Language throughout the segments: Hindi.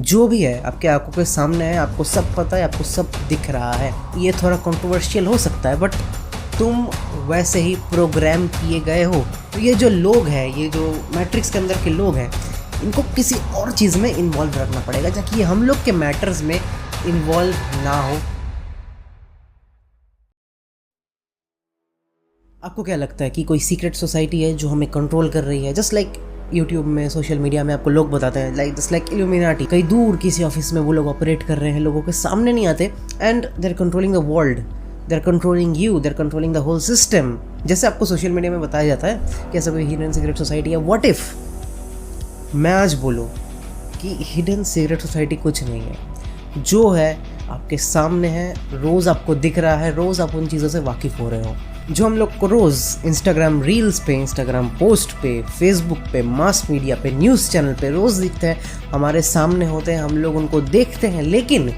जो भी है आपके आंखों के सामने है, आपको सब पता है, आपको सब दिख रहा है। ये थोड़ा कंट्रोवर्शियल हो सकता है बट तुम वैसे ही प्रोग्राम किए गए हो। तो ये जो लोग हैं, ये जो मैट्रिक्स के अंदर के लोग हैं, इनको किसी और चीज़ में इन्वॉल्व रखना पड़ेगा ताकि हम लोग के मैटर्स में इन्वॉल्व ना हो। आपको क्या लगता है कि कोई सीक्रेट सोसाइटी है जो हमें कंट्रोल कर रही है? जस्ट लाइक यूट्यूब में, सोशल मीडिया में आपको लोग बताते हैं जस्ट लाइक इल्यूमिनाटी, कहीं दूर किसी ऑफिस में वो लोग ऑपरेट कर रहे हैं, लोगों के सामने नहीं आते, and they are controlling the world, they are controlling you, they are controlling the whole system. जैसे आपको सोशल मीडिया में बताया जाता है कि ऐसा कोई हिडन सीक्रेट सोसाइटी है। व्हाट इफ मैं आज बोलूँ कि हिडन सीक्रेट सोसाइटी कुछ नहीं है, जो है आपके सामने है, रोज़ आपको दिख रहा है, रोज़ आप उन चीज़ों से वाकिफ़ हो रहे हो, जो हम लोग को रोज़ इंस्टाग्राम रील्स पे, इंस्टाग्राम पोस्ट पे, फेसबुक पे, मास मीडिया पे, न्यूज़ चैनल पे रोज़ दिखते हैं, हमारे सामने होते हैं, हम लोग उनको देखते हैं, लेकिन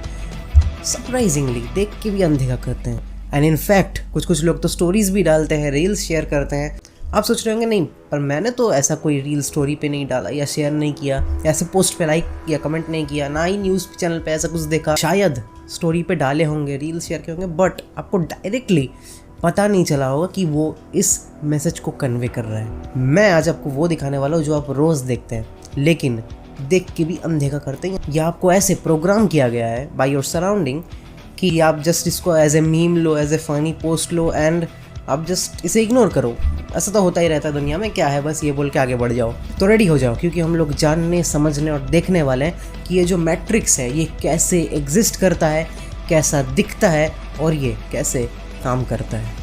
सरप्राइजिंगली देख के भी अनदेखा करते हैं। एंड इनफैक्ट कुछ लोग तो स्टोरीज़ भी डालते हैं, रील्स शेयर करते हैं। आप सोच रहे होंगे नहीं पर मैंने तो ऐसा कोई रील स्टोरी पे नहीं डाला या शेयर नहीं किया, ऐसे पोस्ट पे लाइक या कमेंट नहीं किया, ना ही न्यूज़ चैनल पे ऐसा कुछ देखा। शायद स्टोरी पे डाले होंगे, रील शेयर किए होंगे, बट आपको डायरेक्टली पता नहीं चला होगा कि वो इस मैसेज को कन्वे कर रहा है। मैं आज आपको वो दिखाने वाला हूँ जो आप रोज़ देखते हैं लेकिन देख के भी अनदेखा करते हैं, या आपको ऐसे प्रोग्राम किया गया है बाय योर सराउंडिंग कि आप जस्ट इसको एज ए मीम लो, एज ए फनी पोस्ट लो एंड आप जस्ट इसे इग्नोर करो। ऐसा तो होता ही रहता है दुनिया में, क्या है बस ये बोल के आगे बढ़ जाओ। तो रेडी हो जाओ क्योंकि हम लोग जानने, समझने और देखने वाले हैं कि ये जो मैट्रिक्स है ये कैसे एग्जिस्ट करता है, कैसा दिखता है और ये कैसे काम करता है।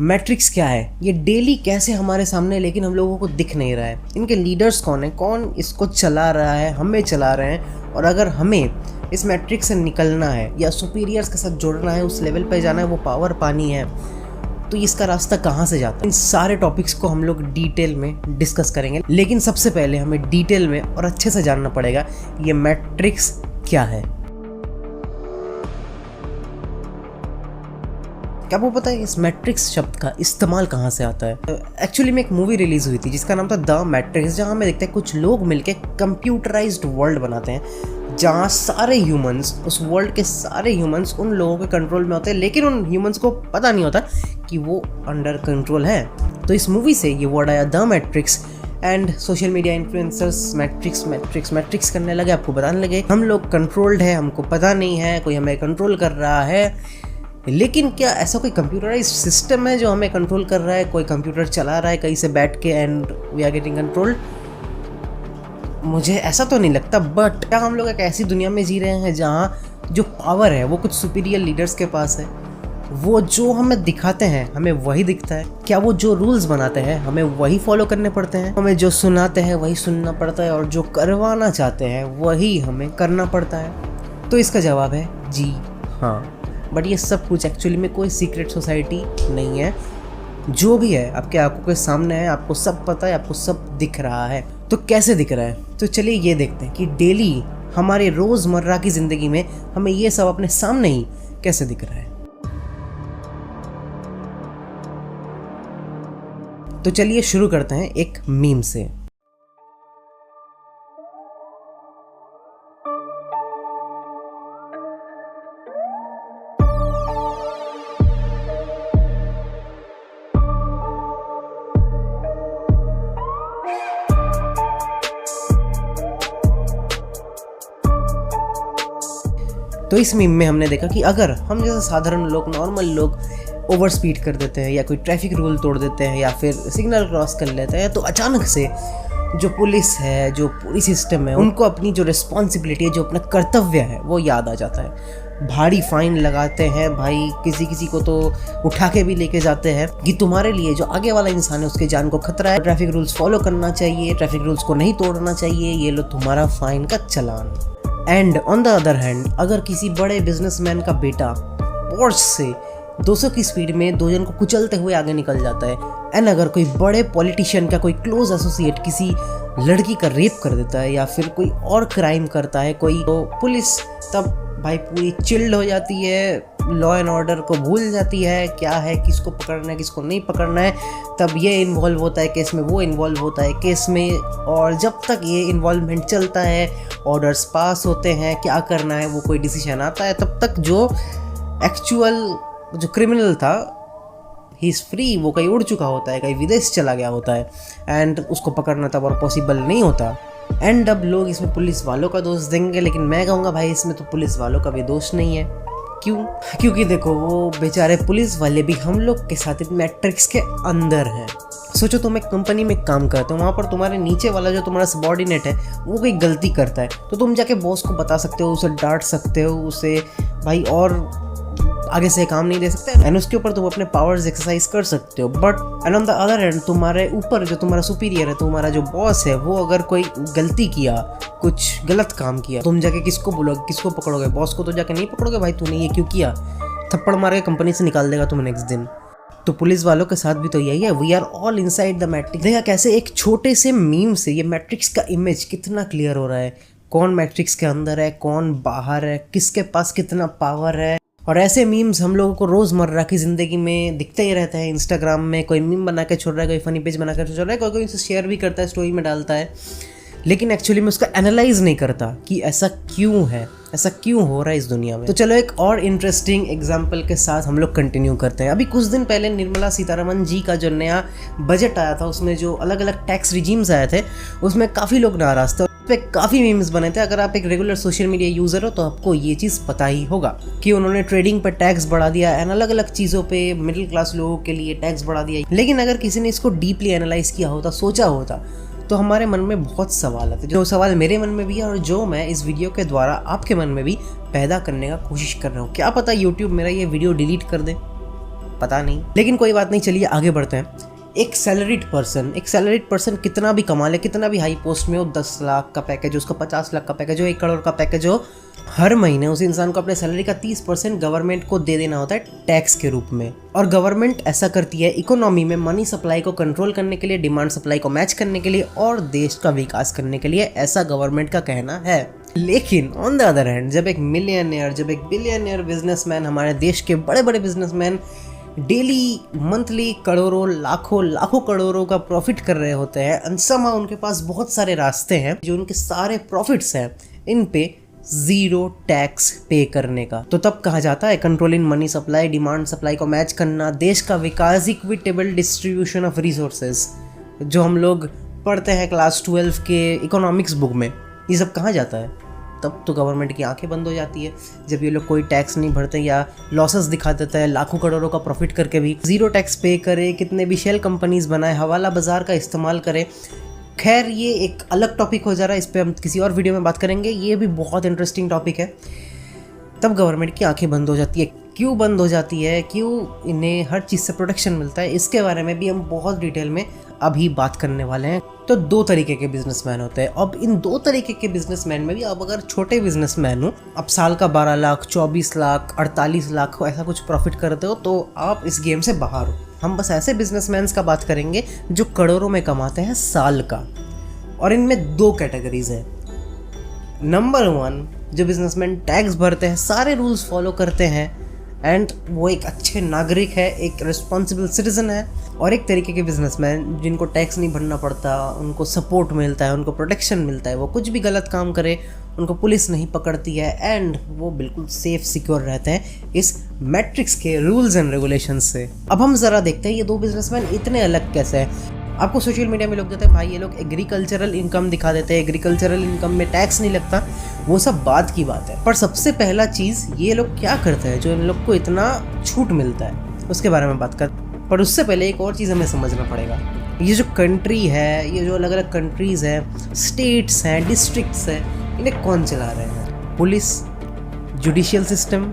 मैट्रिक्स क्या है, ये डेली कैसे हमारे सामने है लेकिन हम लोगों को दिख नहीं रहा है, इनके लीडर्स कौन है, कौन इसको चला रहा है, हमें चला रहे हैं, और अगर हमें इस मैट्रिक्स से निकलना है या सुपीरियर्स के साथ जुड़ना है, उस लेवल पे जाना है, वो पावर पानी है, तो इसका रास्ता कहाँ से जाता है। इन सारे टॉपिक्स को हम लोग डिटेल में डिस्कस करेंगे, लेकिन सबसे पहले हमें डिटेल में और अच्छे से जानना पड़ेगा ये मैट्रिक्स क्या है। क्या वो पता है इस मैट्रिक्स शब्द का इस्तेमाल कहाँ से आता है? एक्चुअली में एक मूवी रिलीज हुई थी जिसका नाम था द मैट्रिक्स, जहाँ हमें देखते हैं कुछ लोग मिलके कंप्यूटराइज्ड वर्ल्ड बनाते हैं जहाँ सारे ह्यूमंस, उस वर्ल्ड के सारे ह्यूमंस उन लोगों के कंट्रोल में होते हैं, लेकिन उन ह्यूमंस को पता नहीं होता कि वो अंडर कंट्रोल है। तो इस मूवी से ये वर्ड आया the matrix, and social media influencers matrix matrix matrix करने लगे, आपको बताने लगे हम लोग कंट्रोल्ड है, हमको पता नहीं है, कोई हमें कंट्रोल कर रहा है। लेकिन क्या ऐसा कोई कंप्यूटराइज्ड सिस्टम है जो हमें कंट्रोल कर रहा है, कोई कंप्यूटर चला रहा है कहीं से बैठ के and we are getting controlled? मुझे ऐसा तो नहीं लगता। बट क्या हम लोग एक ऐसी दुनिया में जी रहे हैं जहाँ जो पावर है वो कुछ सुपीरियर लीडर्स के पास है, वो जो हमें दिखाते हैं हमें वही दिखता है? क्या वो जो रूल्स बनाते हैं हमें वही फॉलो करने पड़ते हैं? हमें जो सुनाते हैं वही सुनना पड़ता है और जो करवाना चाहते हैं वही हमें करना पड़ता है? तो इसका जवाब है जी हाँ। बट ये सब कुछ एक्चुअली में कोई सीक्रेट सोसाइटी नहीं है, जो भी है आपके आंखों के सामने है, आपको सब पता है, आपको सब दिख रहा है। तो कैसे दिख रहा है? तो चलिए ये देखते हैं कि डेली हमारे रोज़मर्रा की ज़िंदगी में हमें ये सब अपने सामने ही कैसे दिख रहा है। तो चलिए शुरू करते हैं एक मीम से। तो इस मीम में हमने देखा कि अगर हम जैसे साधारण लोग, नॉर्मल लोग ओवर स्पीड कर देते हैं या कोई ट्रैफिक रूल तोड़ देते हैं या फिर सिग्नल क्रॉस कर लेते हैं, तो अचानक से जो पुलिस है, जो पूरी सिस्टम है, उनको अपनी जो रिस्पॉन्सिबिलिटी है, जो अपना कर्तव्य है, वो याद आ जाता है। भारी फाइन लगाते हैं भाई, किसी को तो उठा के भी लेके जाते हैं कि तुम्हारे लिए जो आगे वाला इंसान है उसके जान को खतरा है, ट्रैफिक रूल्स फॉलो करना चाहिए, ट्रैफिक रूल्स को नहीं तोड़ना चाहिए, ये लो तुम्हारा फाइन का चालान। And on the other hand अगर किसी बड़े बिजनेसमैन का बेटा पोर्श से 200 की स्पीड में 2 जन को कुचलते हुए आगे निकल जाता है, एंड अगर कोई बड़े पॉलिटिशियन का कोई क्लोज एसोसिएट किसी लड़की का रेप कर देता है या फिर कोई और क्राइम करता है कोई, तो पुलिस तब भाई पूरी चिल्ड हो जाती है, लॉ एंड ऑर्डर को भूल जाती है, क्या है, किसको पकड़ना है किसको नहीं पकड़ना है। तब ये इन्वॉल्व होता है केस में, वो इन्वॉल्व होता है केस में, और जब तक ये इन्वॉल्वमेंट चलता है, ऑर्डर्स पास होते हैं, क्या करना है वो कोई डिसीजन आता है, तब तक जो एक्चुअल जो क्रिमिनल था ही इज़ फ्री, वो कहीं उड़ चुका होता है, कहीं विदेश चला गया होता है, एंड उसको पकड़ना तब और पॉसिबल नहीं होता। एंड अब लोग इसमें पुलिस वालों का दोष देंगे, लेकिन मैं कहूँगा भाई इसमें तो पुलिस वालों का भी दोष नहीं है। क्यों? क्योंकि देखो वो बेचारे पुलिस वाले भी हम लोग के साथ मैट्रिक्स के अंदर हैं। सोचो तुम एक कंपनी में काम करते हो, वहाँ पर तुम्हारे नीचे वाला जो तुम्हारा सबॉर्डिनेट है वो कोई गलती करता है, तो तुम जाके बॉस को बता सकते हो, उसे डांट सकते हो, उसे भाई और आगे से काम नहीं दे सकते, एंड उसके ऊपर तुम अपने पावर्स एक्सरसाइज कर सकते हो। But and on the other hand तुम्हारे ऊपर जो तुम्हारा सुपीरियर है, तुम्हारा जो बॉस है, वो अगर कोई गलती किया, कुछ गलत काम किया, तुम जाके किसको बोलोगे, किसको पकड़ोगे? बॉस को तो जाके नहीं पकड़ोगे, भाई तूने ये क्यों किया, थप्पड़ मार के कंपनी से निकाल देगा तुम्हें नेक्स्ट दिन। तो पुलिस वालों के साथ भी तो यही है, we are all inside the matrix. देखा कैसे एक छोटे से मीम से ये मैट्रिक्स का इमेज कितना क्लियर हो रहा है, कौन मैट्रिक्स के अंदर है, कौन बाहर है, किसके पास कितना पावर है। और ऐसे मीम्स हम लोगों को रोज़मर्रा की ज़िंदगी में दिखते ही रहते हैं। इंस्टाग्राम में कोई मीम बना के छोड़ रहा है, कोई फनी पेज बना के छोड़ रहा है, कोई उसे शेयर भी करता है, स्टोरी में डालता है, लेकिन एक्चुअली में उसका एनालाइज नहीं करता कि ऐसा क्यों है, ऐसा क्यों हो रहा है इस दुनिया में। तो चलो एक और इंटरेस्टिंग एग्जाम्पल के साथ हम लोग कंटिन्यू करते हैं। अभी कुछ दिन पहले निर्मला सीतारमन जी का जो नया बजट आया था, उसमें जो अलग अलग टैक्स रिजीम्स आए थे, उसमें काफ़ी लोग नाराज़ थे, उस पर काफ़ी मीम्स बने थे। अगर आप एक रेगुलर सोशल मीडिया यूज़र हो तो आपको ये चीज़ पता ही होगा कि उन्होंने ट्रेडिंग पर टैक्स बढ़ा दिया एंड अलग अलग चीज़ों पे मिडिल क्लास लोगों के लिए टैक्स बढ़ा दिया। लेकिन अगर किसी ने इसको डीपली एनालाइज किया होता, सोचा होता, तो हमारे मन में बहुत सवाल आते, जो सवाल मेरे मन में भी है और जो मैं इस वीडियो के द्वारा आपके मन में भी पैदा करने का कोशिश कर रहा हूँ। क्या पता यूट्यूब मेरा ये वीडियो डिलीट कर दे, पता नहीं, लेकिन कोई बात नहीं, चलिए आगे बढ़ते हैं। एक सैलरीड पर्सन कितना भी कमा ले, कितना भी हाई पोस्ट में हो, 10 लाख का पैकेज हो, उसका 50 लाख का पैकेज हो, 1 करोड़ का पैकेज हो, हर महीने उस इंसान को अपने सैलरी का 30% गवर्नमेंट को दे देना होता है टैक्स के रूप में। और गवर्नमेंट ऐसा करती है इकोनॉमी में मनी सप्लाई को कंट्रोल करने के लिए, डिमांड सप्लाई को मैच करने के लिए और देश का विकास करने के लिए, ऐसा गवर्नमेंट का कहना है। लेकिन ऑन द अदर हैंड जब एक मिलियनियर, जब एक बिलियनियर बिजनेसमैन, हमारे देश के बड़े बड़े बिजनेसमैन डेली मंथली करोड़ों लाखों करोड़ों का प्रॉफिट कर रहे होते हैं, एंड somehow उनके पास बहुत सारे रास्ते हैं जो उनके सारे प्रॉफिट्स हैं इन पे जीरो टैक्स पे करने का, तो तब कहा जाता है control in money supply, demand supply को मैच करना, देश का विकास, इक्विटेबल डिस्ट्रीब्यूशन ऑफ रिसोर्सेज, जो हम लोग पढ़ते हैं क्लास 12 के इकोनॉमिक्स बुक में, ये सब कहाँ जाता है। तब तो गवर्नमेंट की आंखें बंद हो जाती है जब ये लोग कोई टैक्स नहीं भरते या लॉसेस दिखा देता है, लाखों करोड़ों का प्रॉफिट करके भी जीरो टैक्स पे करे, कितने भी शेल कंपनीज बनाए, हवाला बाजार का इस्तेमाल करे। खैर ये एक अलग टॉपिक हो जा रहा है, इस पर हम किसी और वीडियो में बात करेंगे, ये भी बहुत इंटरेस्टिंग टॉपिक है। तब गवर्नमेंट की आंखें बंद हो जाती है। क्यों बंद हो जाती है, क्यों इन्हें हर चीज़ से प्रोटेक्शन मिलता है, इसके बारे में भी हम बहुत डिटेल में अभी बात करने वाले हैं। तो 2 तरीके के बिजनेसमैन होते हैं। अब इन 2 तरीके के बिजनेसमैन में भी अब अगर छोटे बिजनेसमैन हो, अब साल का 12 लाख, 24 लाख, 48 लाख ऐसा कुछ प्रॉफिट करते हो, तो आप इस गेम से बाहर हो। हम बस ऐसे बिजनेसमैन का बात करेंगे जो करोड़ों में कमाते हैं साल का, और इनमें 2 कैटेगरीज है। नंबर 1 जो बिजनेसमैन टैक्स भरते हैं, सारे रूल्स फॉलो करते हैं एंड वो एक अच्छे नागरिक है, एक रिस्पॉन्सिबल सिटीजन है। और एक तरीके के बिजनेसमैन जिनको टैक्स नहीं भरना पड़ता, उनको सपोर्ट मिलता है, उनको प्रोटेक्शन मिलता है, वो कुछ भी गलत काम करे उनको पुलिस नहीं पकड़ती है एंड वो बिल्कुल सेफ सिक्योर रहते हैं इस मैट्रिक्स के रूल्स एंड रेगुलेशंस से। अब हम ज़रा देखते हैं ये 2 बिजनेसमैन इतने अलग कैसे हैं। आपको सोशल मीडिया में लोग कहते हैं भाई ये लोग एग्रीकल्चरल इनकम दिखा देते हैं, एग्रीकल्चरल इनकम में टैक्स नहीं लगता, वो सब बात की बात है। पर सबसे पहला चीज़ ये लोग क्या करते हैं जो इन लोग को इतना छूट मिलता है, उसके बारे में बात कर। पर उससे पहले एक और चीज़ हमें समझना पड़ेगा, ये जो कंट्री है, ये जो अलग अलग कंट्रीज़ हैं, स्टेट्स हैं, डिस्ट्रिक्ट्स हैं, इन्हें कौन चला रहे हैं? पुलिस, जुडिशियल सिस्टम,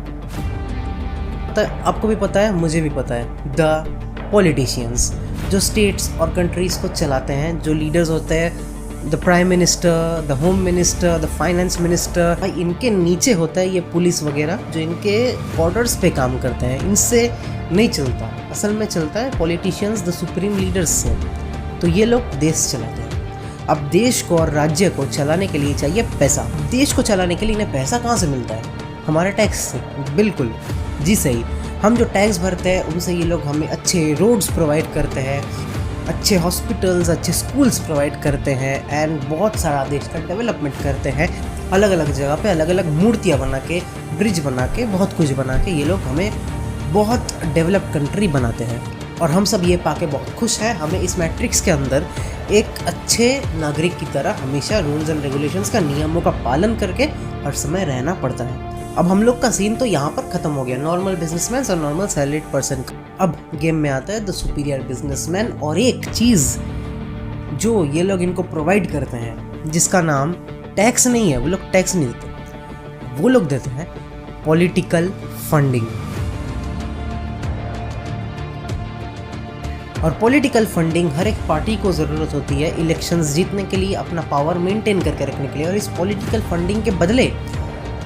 तो आपको भी पता है, मुझे भी पता है, द पॉलिटिशियंस जो स्टेट्स और कंट्रीज़ को चलाते हैं, जो लीडर्स होते हैं the prime minister, the home minister, the finance minister, भाई इनके नीचे होता है ये पुलिस वगैरह जो इनके बॉर्डर्स पे काम करते हैं। इनसे नहीं चलता, असल में चलता है पॉलिटिशियंस, द सुप्रीम लीडर्स से। तो ये लोग देश चलाते हैं। अब देश को और राज्य को चलाने के लिए चाहिए पैसा। देश को चलाने के लिए इन्हें पैसा कहाँ से मिलता है? हमारे टैक्स से। बिल्कुल जी सही, हम जो टैक्स भरते हैं उनसे ये लोग हमें अच्छे रोड्स प्रोवाइड करते हैं, अच्छे हॉस्पिटल्स, अच्छे स्कूल्स प्रोवाइड करते हैं एंड बहुत सारा देश का डेवलपमेंट करते हैं। अलग अलग जगह पे अलग अलग मूर्तियाँ बना के, ब्रिज बना के, बहुत कुछ बना के ये लोग हमें बहुत डेवलप्ड कंट्री बनाते हैं। और हम सब ये पाके बहुत खुश हैं। हमें इस मैट्रिक्स के अंदर एक अच्छे नागरिक की तरह हमेशा रूल्स एंड रेगुलेशंस का, नियमों का पालन करके हर समय रहना पड़ता है। अब हम लोग का सीन तो यहाँ पर ख़त्म हो गया, नॉर्मल बिजनेसमैन और नॉर्मल सैलरीड पर्सन का। अब गेम में आता है द सुपीरियर बिजनेसमैन, और एक चीज़ जो ये लोग इनको प्रोवाइड करते हैं जिसका नाम टैक्स नहीं है, वो लोग टैक्स नहीं देते, वो लोग देते हैं पॉलिटिकल फंडिंग। और पॉलिटिकल फंडिंग हर एक पार्टी को ज़रूरत होती है इलेक्शंस जीतने के लिए, अपना पावर मेंटेन करके रखने के लिए। और इस पॉलिटिकल फंडिंग के बदले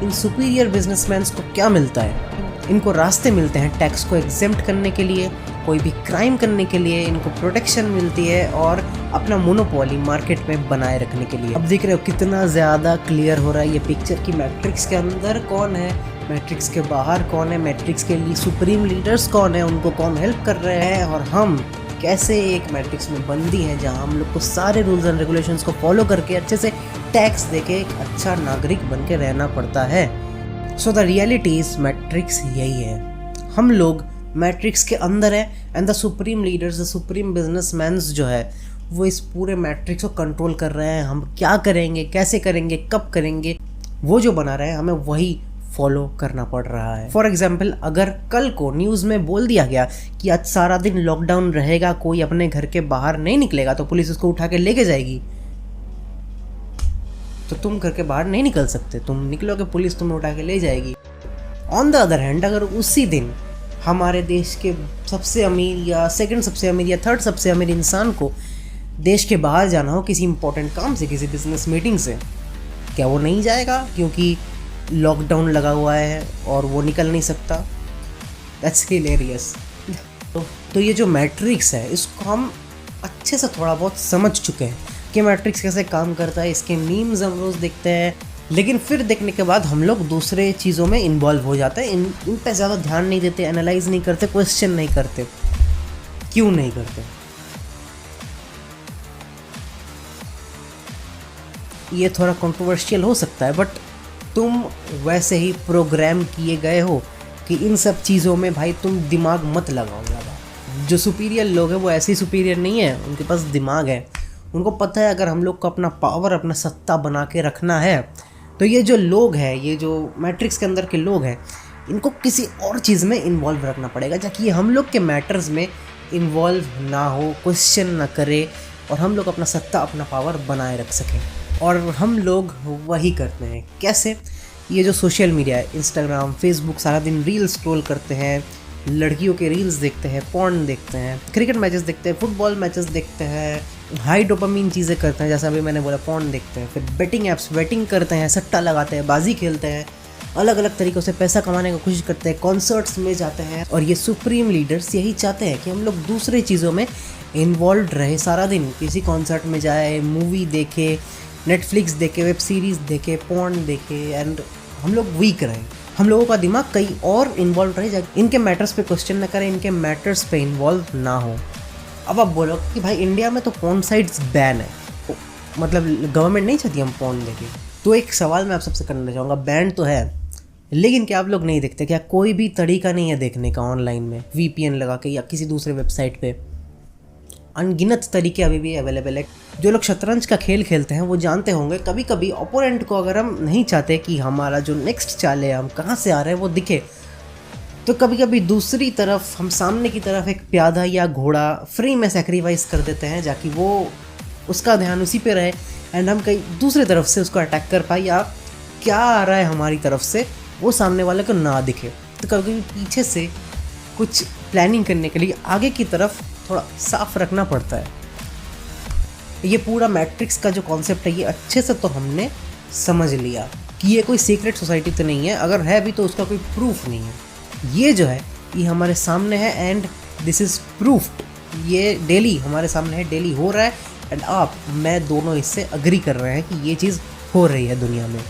इन सुपीरियर बिजनेसमैन्स को क्या मिलता है? इनको रास्ते मिलते हैं टैक्स को एग्जेम्प्ट करने के लिए, कोई भी क्राइम करने के लिए इनको प्रोटेक्शन मिलती है, और अपना मोनोपोली मार्केट में बनाए रखने के लिए। अब देख रहे हो कितना ज़्यादा क्लियर हो रहा है ये पिक्चर कि मैट्रिक्स के अंदर कौन है, मैट्रिक्स के बाहर कौन है, मैट्रिक्स के लिए सुप्रीम लीडर्स कौन है, उनको कौन हेल्प कर रहे हैं, और हम कैसे एक मैट्रिक्स में बंदी है जहां हम लोग को सारे रूल्स एंड रेगुलेशंस को फॉलो करके अच्छे से टैक्स देके एक अच्छा नागरिक बन के रहना पड़ता है। So the reality is matrix यही है, हम लोग मैट्रिक्स के अंदर है and the supreme leaders, the supreme businessman's जो है वो इस पूरे मैट्रिक्स को कंट्रोल कर रहे हैं। हम क्या करेंगे, कैसे करेंगे, कब करेंगे, वो जो बना रहे हैं हमें वही फॉलो करना पड़ रहा है। फॉर एग्जाम्पल, अगर कल को न्यूज़ में बोल दिया गया कि आज सारा दिन लॉकडाउन रहेगा, कोई अपने घर के बाहर नहीं निकलेगा, तो पुलिस उसको उठा के लेके जाएगी, तो तुम घर के बाहर नहीं निकल सकते, तुम निकलोगे पुलिस तुम्हें उठा के ले जाएगी। ऑन द अदर हैंड, अगर उसी दिन हमारे देश के सबसे अमीर या सेकंड सबसे अमीर या थर्ड सबसे अमीर इंसान को देश के बाहर जाना हो किसी इंपॉर्टेंट काम से, किसी बिजनेस मीटिंग से, क्या वो नहीं जाएगा क्योंकि लॉकडाउन लगा हुआ है और वो निकल नहीं सकता? That's hilarious. तो ये जो मैट्रिक्स है इसको हम अच्छे से थोड़ा बहुत समझ चुके हैं कि मैट्रिक्स कैसे काम करता है, इसके मीम्स हम रोज़ देखते हैं, लेकिन फिर देखने के बाद हम लोग दूसरे चीज़ों में इन्वॉल्व हो जाते हैं, इन पे ज़्यादा ध्यान नहीं देते, एनालाइज नहीं करते, क्वेश्चन नहीं करते। क्यों नहीं करते? ये थोड़ा कंट्रोवर्शियल हो सकता है, बट तुम वैसे ही प्रोग्राम किए गए हो कि इन सब चीज़ों में भाई तुम दिमाग मत लगाओ ज़्यादा। जो सुपीरियर लोग हैं वो ऐसे ही सुपीरियर नहीं है, उनके पास दिमाग है, उनको पता है अगर हम लोग को अपना पावर, अपना सत्ता बना के रखना है तो ये जो लोग हैं, ये जो मैट्रिक्स के अंदर के लोग हैं, इनको किसी और चीज़ में इन्वॉल्व रखना पड़ेगा ताकि ये हम लोग के मैटर्स में इन्वॉल्व ना हो, क्वेश्चन ना करे, और हम लोग अपना सत्ता, अपना पावर बनाए रख सकें। और हम लोग वही करते हैं। कैसे? ये जो सोशल मीडिया है, इंस्टाग्राम, फेसबुक, सारा दिन रील स्क्रॉल करते हैं, लड़कियों के रील्स देखते हैं, पॉर्न देखते हैं, क्रिकेट मैचेस देखते हैं, फुटबॉल मैचेस देखते हैं, हाई डोपामीन चीज़ें करते हैं, जैसे अभी मैंने बोला पॉर्न देखते हैं, फिर बेटिंग ऐप्स बेटिंग करते हैं, सट्टा लगाते हैं, बाजी खेलते हैं, अलग अलग तरीक़ों से पैसा कमाने की कोशिश करते हैं, कॉन्सर्ट्स में जाते हैं। और ये सुप्रीम लीडर्स यही चाहते हैं कि हम लोग दूसरे चीज़ों में इन्वॉल्व रहे, सारा दिन किसी कॉन्सर्ट में जाए, मूवी देखे, नेटफ्लिक्स देखे, वेब सीरीज़ देखे, पॉर्न देखे, एंड हम लोग वीक रहें, हम लोगों का दिमाग कहीं और इन्वॉल्व रहे, इनके मैटर्स पे क्वेश्चन ना करें, इनके मैटर्स पे इन्वॉल्व ना हो। अब आप बोलो कि भाई इंडिया में तो पॉर्न साइट्स बैन है, मतलब गवर्नमेंट नहीं चाहती हम पॉर्न देखें। तो एक सवाल मैं आप सबसे करना चाहूँगा, बैन तो है लेकिन क्या आप लोग नहीं देखते? क्या कोई भी तरीका नहीं है देखने का ऑनलाइन में, VPN लगा के या किसी दूसरे वेबसाइट पे? अनगिनत तरीके अभी भी अवेलेबल है। जो लोग शतरंज का खेल खेलते हैं वो जानते होंगे, कभी कभी ओपोनेंट को अगर हम नहीं चाहते कि हमारा जो नेक्स्ट चाल है, हम कहाँ से आ रहे हैं वो दिखे, तो कभी कभी दूसरी तरफ, हम सामने की तरफ एक प्यादा या घोड़ा फ्री में सेक्रीफाइस कर देते हैं जाकि वो उसका ध्यान उसी पे रहे एंड हम कहीं दूसरी तरफ से उसको अटैक कर पाए, या क्या आ रहा है हमारी तरफ से वो सामने वाले को ना दिखे। तो कभी कभी पीछे से कुछ प्लानिंग करने के लिए आगे की तरफ थोड़ा साफ रखना पड़ता है। ये पूरा मैट्रिक्स का जो कॉन्सेप्ट है ये अच्छे से तो हमने समझ लिया कि ये कोई सीक्रेट सोसाइटी तो नहीं है, अगर है भी तो उसका कोई प्रूफ नहीं है। ये जो है ये हमारे सामने है एंड दिस इज़ प्रूफ्ड। ये डेली हमारे सामने है, डेली हो रहा है एंड आप मैं दोनों इससे अग्री कर रहे हैं कि ये चीज़ हो रही है दुनिया में।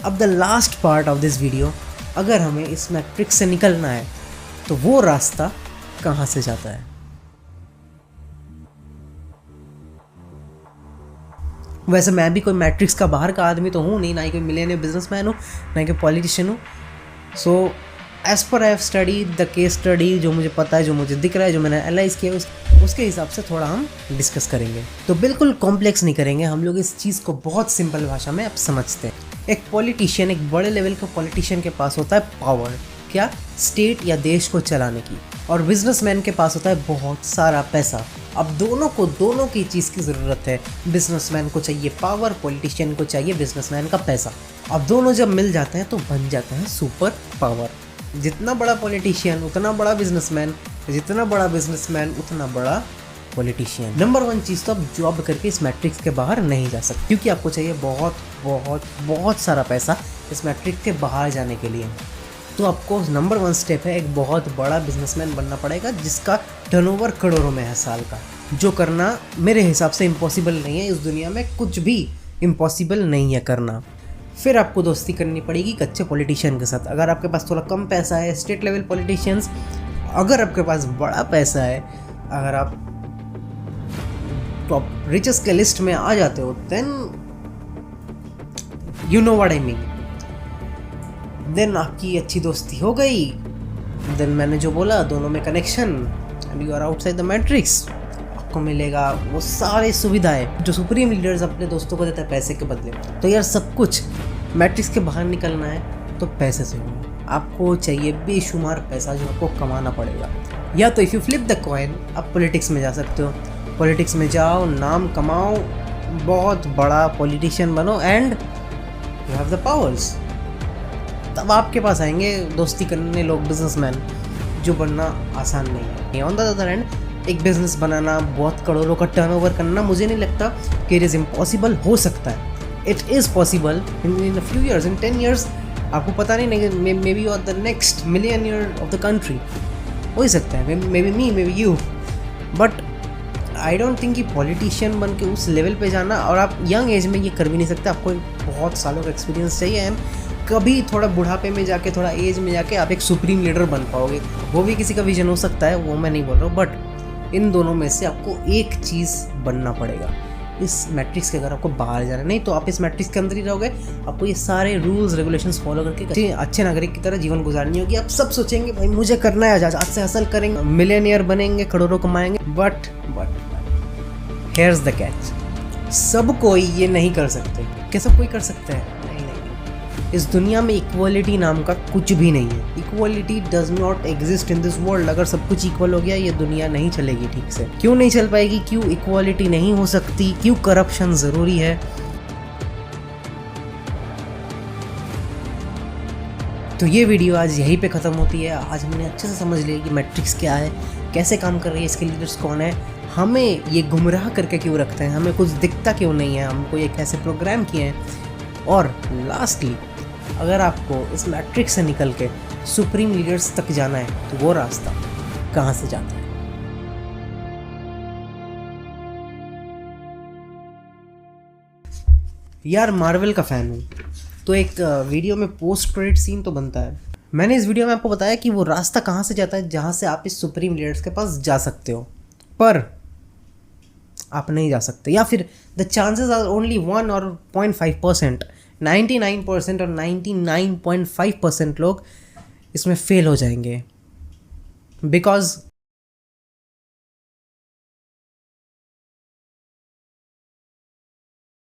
अब the last part of this video, अगर हमें इस मैट्रिक्स से निकलना है तो वो रास्ता कहाँ से जाता है। वैसे मैं भी कोई मैट्रिक्स का बाहर का आदमी तो हूँ नहीं, ना ही कोई मिलियनियर बिजनेसमैन हूँ, ना ही कोई पॉलिटिशियन हूँ। So as per I have study the case study, जो मुझे पता है, जो मुझे दिख रहा है, जो मैंने एनालाइज किया उसके हिसाब से थोड़ा हम डिस्कस करेंगे। तो बिल्कुल कॉम्प्लेक्स नहीं करेंगे, हम लोग इस चीज़ को बहुत सिंपल भाषा में अब समझते हैं। एक पॉलिटिशियन, एक बड़े लेवल का पॉलिटिशियन के पास होता है पावर, क्या, स्टेट या देश को चलाने की, और बिजनेसमैन के पास होता है बहुत सारा पैसा। अब दोनों की चीज़ की ज़रूरत है। बिजनेसमैन को चाहिए पावर, पॉलिटिशियन को चाहिए बिजनेसमैन का पैसा। अब दोनों जब मिल जाते हैं तो बन जाते हैं सुपर पावर। जितना बड़ा पॉलिटिशियन उतना बड़ा बिजनेसमैन, जितना बड़ा बिजनेसमैन उतना बड़ा पॉलिटिशियन। नंबर 1 चीज़ तो आप जॉब करके इस मैट्रिक्स के बाहर नहीं जा सकते, क्योंकि आपको चाहिए बहुत बहुत बहुत सारा पैसा इस मैट्रिक्स के बाहर जाने के लिए। तो आपको नंबर 1 स्टेप है, एक बहुत बड़ा बिजनेसमैन बनना पड़ेगा जिसका टर्नओवर करोड़ों में है साल का। जो करना मेरे हिसाब से इम्पॉसिबल नहीं है, इस दुनिया में कुछ भी इम्पॉसिबल नहीं है करना। फिर आपको दोस्ती करनी पड़ेगी एक अच्छे पॉलिटिशियन के साथ। अगर आपके पास थोड़ा कम पैसा है, स्टेट लेवल पॉलिटिशियंस, अगर आपके पास बड़ा पैसा है, अगर आप टॉप रिचेस्ट के लिस्ट में आ जाते हो, then you know what I mean, then आपकी अच्छी दोस्ती हो गई, देन मैंने जो बोला दोनों में connection and you are outside the matrix. आपको मिलेगा वो सारी सुविधाएं जो सुप्रीम लीडर्स अपने दोस्तों को देते हैं पैसे के बदले। तो यार सब कुछ मैट्रिक्स के बाहर निकलना है तो पैसे से होगा। आपको चाहिए बेशुमार पैसा जो आपको कमाना पड़ेगा। या तो if you flip the coin, आप पॉलिटिक्स में जा सकते हो। पॉलिटिक्स में जाओ, नाम कमाओ, बहुत बड़ा पॉलिटिशियन बनो and you have the powers. तब आपके पास आएंगे दोस्ती करने लोग, बिजनेसमैन, जो बनना आसान नहीं है। ऑन द अदर हैंड, एक बिजनेस बनाना, बहुत करोड़ों का टर्नओवर करना, मुझे नहीं लगता कि इट इज़ इम्पॉसिबल। हो सकता है, it is possible in a few years, in 10 years. आपको पता नहीं, maybe you are the next millionaire of the country, हो ही सकता है, maybe me, maybe you. But I don't think कि पॉलिटिशियन बन के उस लेवल पे जाना, और आप यंग एज में ये कर भी नहीं सकते। आपको बहुत सालों का एक्सपीरियंस चाहिए एंड कभी थोड़ा बुढ़ापे में जाके, थोड़ा एज में जाके आप एक सुप्रीम लीडर बन पाओगे। वो भी किसी का विजन हो सकता है, वो मैं नहीं बोल रहा हूँ, बट इन दोनों में से आपको एक चीज़ बनना पड़ेगा इस मैट्रिक्स के। अगर आपको बाहर जाना, नहीं तो आप इस मैट्रिक्स के अंदर ही रहोगे। आपको ये सारे रूल्स रेगुलेशंस फॉलो करके अच्छे नागरिक की तरह जीवन गुजारनी होगी। आप सब सोचेंगे भाई मुझे करना है, आज से हासिल करेंगे, मिलियनियर बनेंगे, करोड़ों कमाएंगे, बट हियर्स द कैच, सब कोई ये नहीं कर सकते। क्या सब कोई कर सकते हैं? इस दुनिया में इक्वलिटी नाम का कुछ भी नहीं है। Equality does not exist in this world. अगर सब कुछ इक्वल हो गया, ये दुनिया नहीं चलेगी ठीक से। क्यों नहीं चल पाएगी? क्यों इक्वलिटी नहीं हो सकती? क्यों करप्शन ज़रूरी है? तो ये वीडियो आज यहीं पे ख़त्म होती है। आज हमने अच्छे से समझ लिया कि मैट्रिक्स क्या है, कैसे काम कर रही है, इसके लीडर्स कौन है, हमें ये गुमराह करके क्यों रखते हैं, हमें कुछ दिखता क्यों नहीं है, हमको ये कैसे प्रोग्राम किए हैं। और लास्टली, अगर आपको इस मैट्रिक्स से निकल के सुप्रीम लीडर्स तक जाना है तो वो रास्ता कहाँ से जाता है? यार मार्वल का फ़ैन हूँ, तो एक वीडियो में पोस्ट क्रेडिट सीन तो बनता है। मैंने इस वीडियो में आपको बताया कि वो रास्ता कहाँ से जाता है जहाँ से आप इस सुप्रीम लीडर्स के पास जा सकते हो, पर आप नहीं जा सकते, या फिर द चांसेस आर ओनली 1 और 0.5%। 99% और 99.5% लोग इसमें फेल हो जाएंगे, बिकॉज